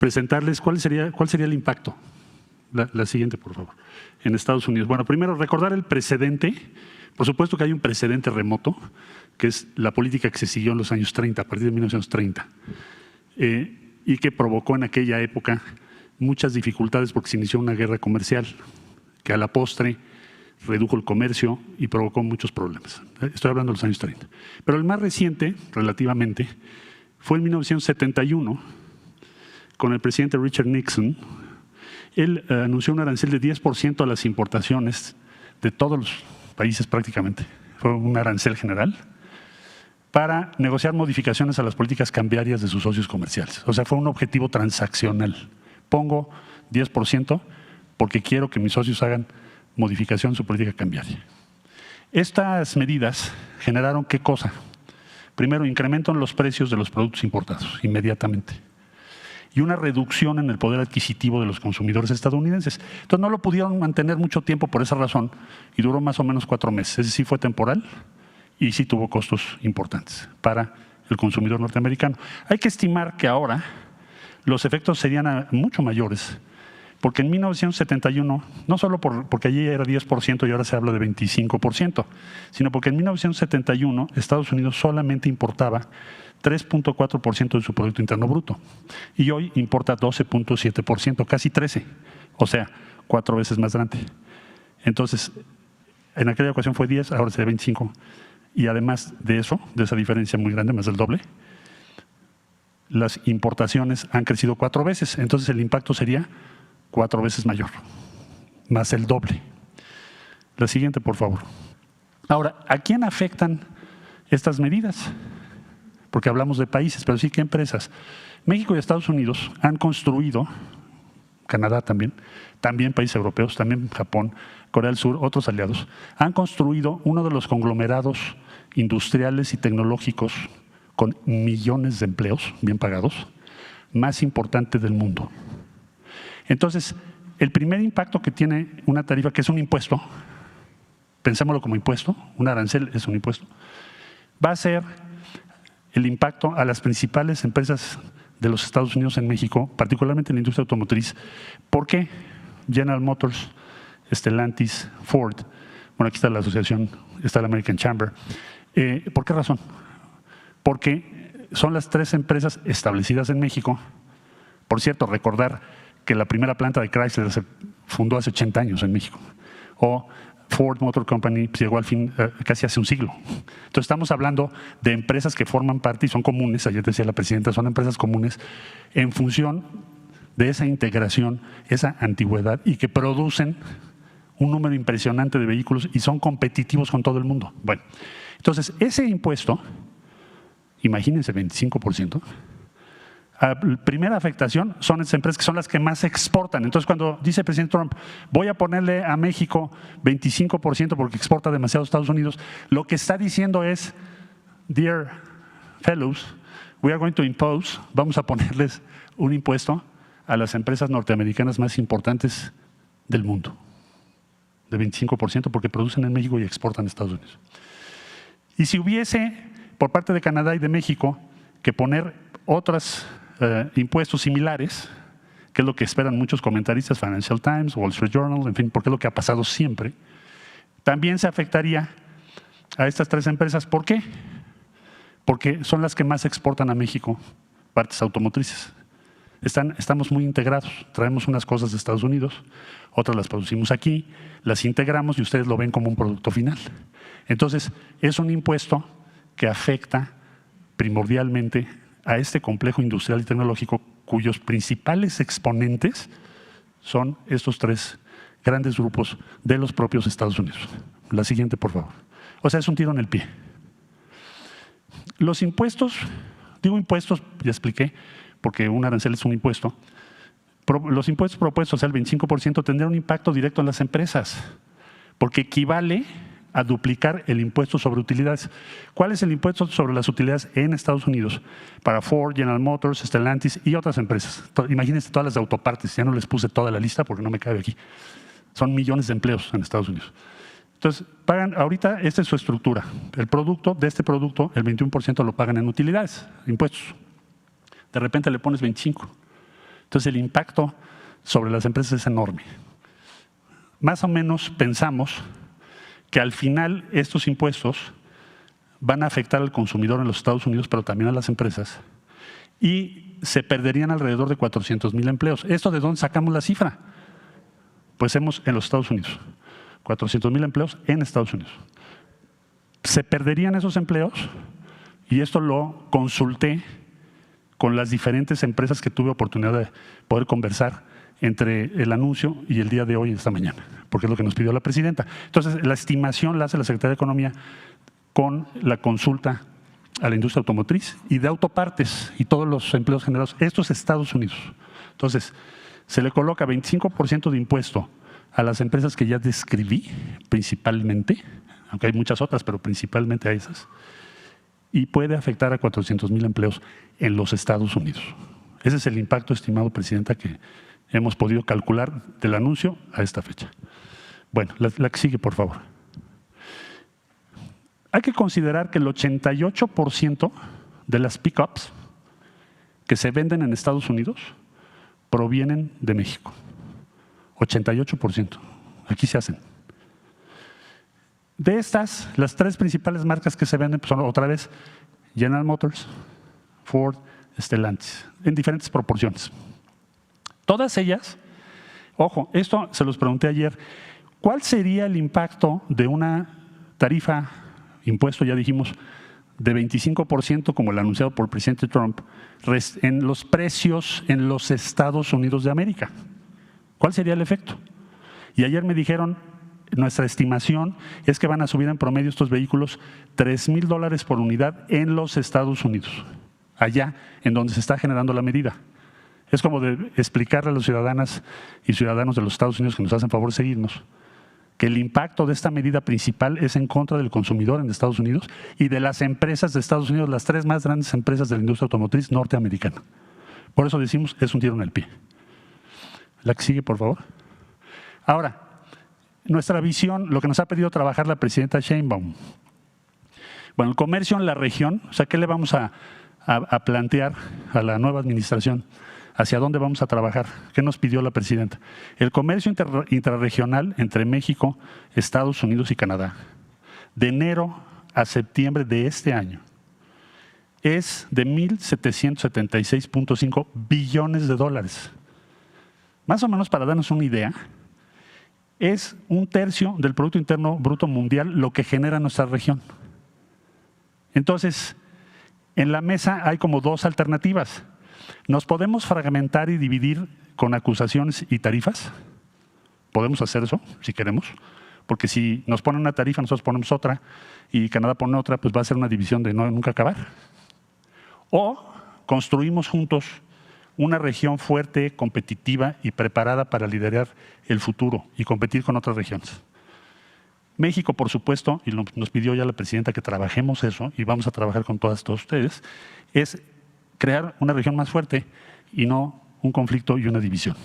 presentarles cuál sería el impacto. La siguiente, por favor, en Estados Unidos. Bueno, primero, recordar el precedente. Por supuesto que hay un precedente remoto, que es la política que se siguió en los años 30, a partir de 1930, y que provocó en aquella época muchas dificultades porque se inició una guerra comercial, que a la postre redujo el comercio y provocó muchos problemas. Estoy hablando de los años 30. Pero el más reciente, relativamente, fue en 1971, con el presidente Richard Nixon. Él anunció un arancel de 10% a las importaciones de todos los países prácticamente. Fue un arancel general para negociar modificaciones a las políticas cambiarias de sus socios comerciales. O sea, fue un objetivo transaccional. Pongo 10% porque quiero que mis socios hagan modificación en su política cambiaria. Estas medidas generaron ¿qué cosa? Primero, incremento en los precios de los productos importados inmediatamente y una reducción en el poder adquisitivo de los consumidores estadounidenses. Entonces no lo pudieron mantener mucho tiempo por esa razón y duró más o menos 4 meses. Es decir, fue temporal y sí tuvo costos importantes para el consumidor norteamericano. Hay que estimar que ahora los efectos serían mucho mayores, porque en 1971, no solo porque allí era 10% y ahora se habla de 25%, sino porque en 1971 Estados Unidos solamente importaba 3.4% de su Producto Interno Bruto y hoy importa 12.7%, casi 13%, o sea, 4 veces más grande. Entonces, en aquella ocasión fue 10, ahora será 25%. Y además de eso, de esa diferencia muy grande, más del doble, las importaciones han crecido 4 veces, entonces el impacto sería 4 veces mayor, más el doble. La siguiente, por favor. Ahora, ¿a quién afectan estas medidas? Porque hablamos de países, pero sí, ¿qué empresas? México y Estados Unidos han construido, Canadá también países europeos, también Japón, Corea del Sur, otros aliados, han construido uno de los conglomerados industriales y tecnológicos con millones de empleos bien pagados, más importante del mundo. Entonces, el primer impacto que tiene una tarifa, que es un impuesto, pensémoslo como impuesto, un arancel es un impuesto, va a ser el impacto a las principales empresas de los Estados Unidos en México, particularmente en la industria automotriz. ¿Por qué? General Motors, Stellantis, Ford, bueno, aquí está la asociación, está la American Chamber. ¿Por qué razón? Porque son las 3 empresas establecidas en México. Por cierto, recordar que la primera planta de Chrysler se fundó hace 80 años en México. O Ford Motor Company llegó al fin casi hace un siglo. Entonces estamos hablando de empresas que forman parte y son comunes, ayer decía la presidenta, son empresas comunes en función de esa integración, esa antigüedad y que producen un número impresionante de vehículos y son competitivos con todo el mundo. Bueno, entonces ese impuesto, imagínense 25%, la primera afectación son esas empresas que son las que más exportan. Entonces, cuando dice el presidente Trump, voy a ponerle a México 25% porque exporta demasiado a Estados Unidos, lo que está diciendo es, dear fellows, we are going to impose, vamos a ponerles un impuesto a las empresas norteamericanas más importantes del mundo, de 25%, porque producen en México y exportan a Estados Unidos. Y si hubiese, por parte de Canadá y de México, que poner otros impuestos similares, que es lo que esperan muchos comentaristas, Financial Times, Wall Street Journal, en fin, porque es lo que ha pasado siempre, también se afectaría a estas 3 empresas. ¿Por qué? Porque son las que más exportan a México partes automotrices. Estamos muy integrados, traemos unas cosas de Estados Unidos, otras las producimos aquí, las integramos y ustedes lo ven como un producto final. Entonces, es un impuesto que afecta primordialmente a este complejo industrial y tecnológico cuyos principales exponentes son estos 3 grandes grupos de los propios Estados Unidos. La siguiente, por favor. O sea, es un tiro en el pie. Los impuestos, digo impuestos, ya expliqué, porque un arancel es un impuesto. Los impuestos propuestos, o sea, el 25%, tendrán un impacto directo en las empresas, porque equivale a duplicar el impuesto sobre utilidades. ¿Cuál es el impuesto sobre las utilidades en Estados Unidos? Para Ford, General Motors, Stellantis y otras empresas. Imagínense todas las de autopartes, ya no les puse toda la lista porque no me cabe aquí. Son millones de empleos en Estados Unidos. Entonces, pagan, ahorita esta es su estructura. El producto, de este producto, el 21% lo pagan en utilidades, impuestos. De repente le pones 25%. Entonces el impacto sobre las empresas es enorme. Más o menos pensamos que al final estos impuestos van a afectar al consumidor en los Estados Unidos, pero también a las empresas, y se perderían alrededor de 400,000 empleos. ¿Esto de dónde sacamos la cifra? Pues en los Estados Unidos. 400,000 empleos en Estados Unidos. Se perderían esos empleos, y esto lo consulté con las diferentes empresas que tuve oportunidad de poder conversar entre el anuncio y el día de hoy, esta mañana, porque es lo que nos pidió la presidenta. Entonces, la estimación la hace la Secretaría de Economía con la consulta a la industria automotriz y de autopartes y todos los empleos generados. Esto es Estados Unidos. Entonces, se le coloca 25% de impuesto a las empresas que ya describí, principalmente, aunque hay muchas otras, pero principalmente a esas, y puede afectar a 400,000 empleos en los Estados Unidos. Ese es el impacto estimado, presidenta, que hemos podido calcular del anuncio a esta fecha. Bueno, la que sigue, por favor. Hay que considerar que el 88% de las pick-ups que se venden en Estados Unidos provienen de México. 88%. Aquí se hacen. De estas, las tres principales marcas que se venden pues, son otra vez General Motors, Ford, Stellantis, en diferentes proporciones. Todas ellas, ojo, esto se los pregunté ayer, ¿cuál sería el impacto de una tarifa, impuesto, ya dijimos, de 25%, como el anunciado por el presidente Trump, en los precios en los Estados Unidos de América? ¿Cuál sería el efecto? Y ayer me dijeron, nuestra estimación es que van a subir en promedio estos vehículos $3,000 por unidad en los Estados Unidos, allá en donde se está generando la medida. Es como de explicarle a los ciudadanas y ciudadanos de los Estados Unidos que nos hacen favor de seguirnos, que el impacto de esta medida principal es en contra del consumidor en Estados Unidos y de las empresas de Estados Unidos, las tres más grandes empresas de la industria automotriz norteamericana. Por eso decimos, es un tiro en el pie. La que sigue, por favor. Ahora, nuestra visión, lo que nos ha pedido trabajar la presidenta Sheinbaum. Bueno, el comercio en la región, o sea, ¿qué le vamos a plantear a la nueva administración? ¿Hacia dónde vamos a trabajar? ¿Qué nos pidió la presidenta? El comercio intrarregional entre México, Estados Unidos y Canadá, de enero a septiembre de este año, es de $1,776.5 billones. Más o menos, para darnos una idea, es 1/3 del Producto Interno Bruto Mundial lo que genera nuestra región. Entonces, en la mesa hay como dos alternativas. ¿Nos podemos fragmentar y dividir con acusaciones y tarifas? Podemos hacer eso, si queremos, porque si nos ponen una tarifa, nosotros ponemos otra, y Canadá pone otra, pues va a ser una división de nunca acabar. O construimos juntos una región fuerte, competitiva y preparada para liderar el futuro y competir con otras regiones. México, por supuesto, y nos pidió ya la presidenta que trabajemos eso, y vamos a trabajar con todos ustedes, es crear una región más fuerte y no un conflicto y una división.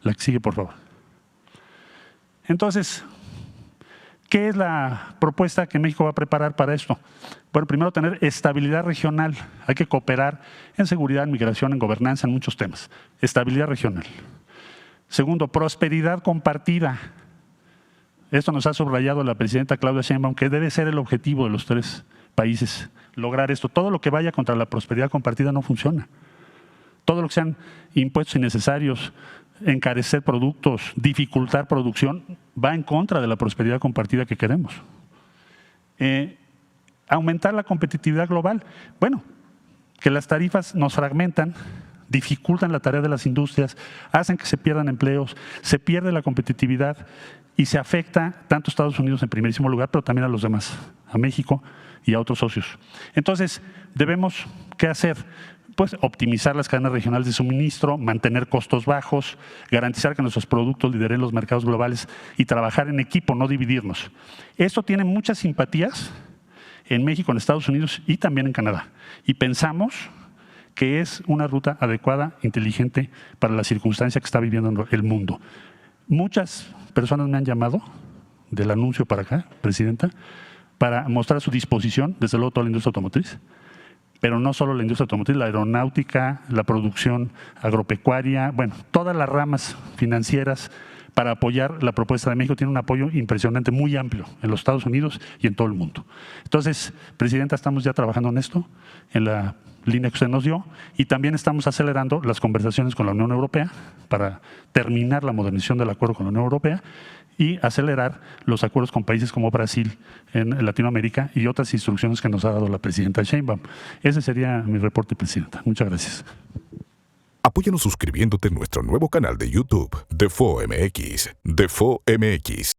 La que sigue, por favor. Entonces, ¿qué es la propuesta que México va a preparar para esto? Bueno, primero, tener estabilidad regional. Hay que cooperar en seguridad, en migración, en gobernanza, en muchos temas. Estabilidad regional. Segundo, prosperidad compartida. Esto nos ha subrayado la presidenta Claudia Sheinbaum, que debe ser el objetivo de los tres países, lograr esto. Todo lo que vaya contra la prosperidad compartida no funciona. Todo lo que sean impuestos innecesarios, encarecer productos, dificultar producción, va en contra de la prosperidad compartida que queremos. Aumentar la competitividad global. Bueno, que las tarifas nos fragmentan, dificultan la tarea de las industrias, hacen que se pierdan empleos, se pierde la competitividad y se afecta tanto a Estados Unidos en primerísimo lugar, pero también a los demás, a México y a otros socios. Entonces, debemos, ¿qué hacer? Pues optimizar las cadenas regionales de suministro, mantener costos bajos, garantizar que nuestros productos lideren los mercados globales y trabajar en equipo, no dividirnos. Esto tiene muchas simpatías en México, en Estados Unidos y también en Canadá. Y pensamos que es una ruta adecuada, inteligente para la circunstancia que está viviendo el mundo. Muchas personas me han llamado del anuncio para acá, presidenta, para mostrar su disposición, desde luego toda la industria automotriz, pero no solo la industria automotriz, la aeronáutica, la producción agropecuaria, bueno, todas las ramas financieras para apoyar la propuesta de México. Tiene un apoyo impresionante, muy amplio en los Estados Unidos y en todo el mundo. Entonces, Presidenta, estamos ya trabajando en esto, en la línea que usted nos dio, y también estamos acelerando las conversaciones con la Unión Europea para terminar la modernización del acuerdo con la Unión Europea y acelerar los acuerdos con países como Brasil en Latinoamérica y otras instrucciones que nos ha dado la Presidenta Sheinbaum. Ese sería mi reporte, Presidenta. Muchas gracias. Apóyanos suscribiéndote en nuestro nuevo canal de YouTube, Defo MX. Defo MX.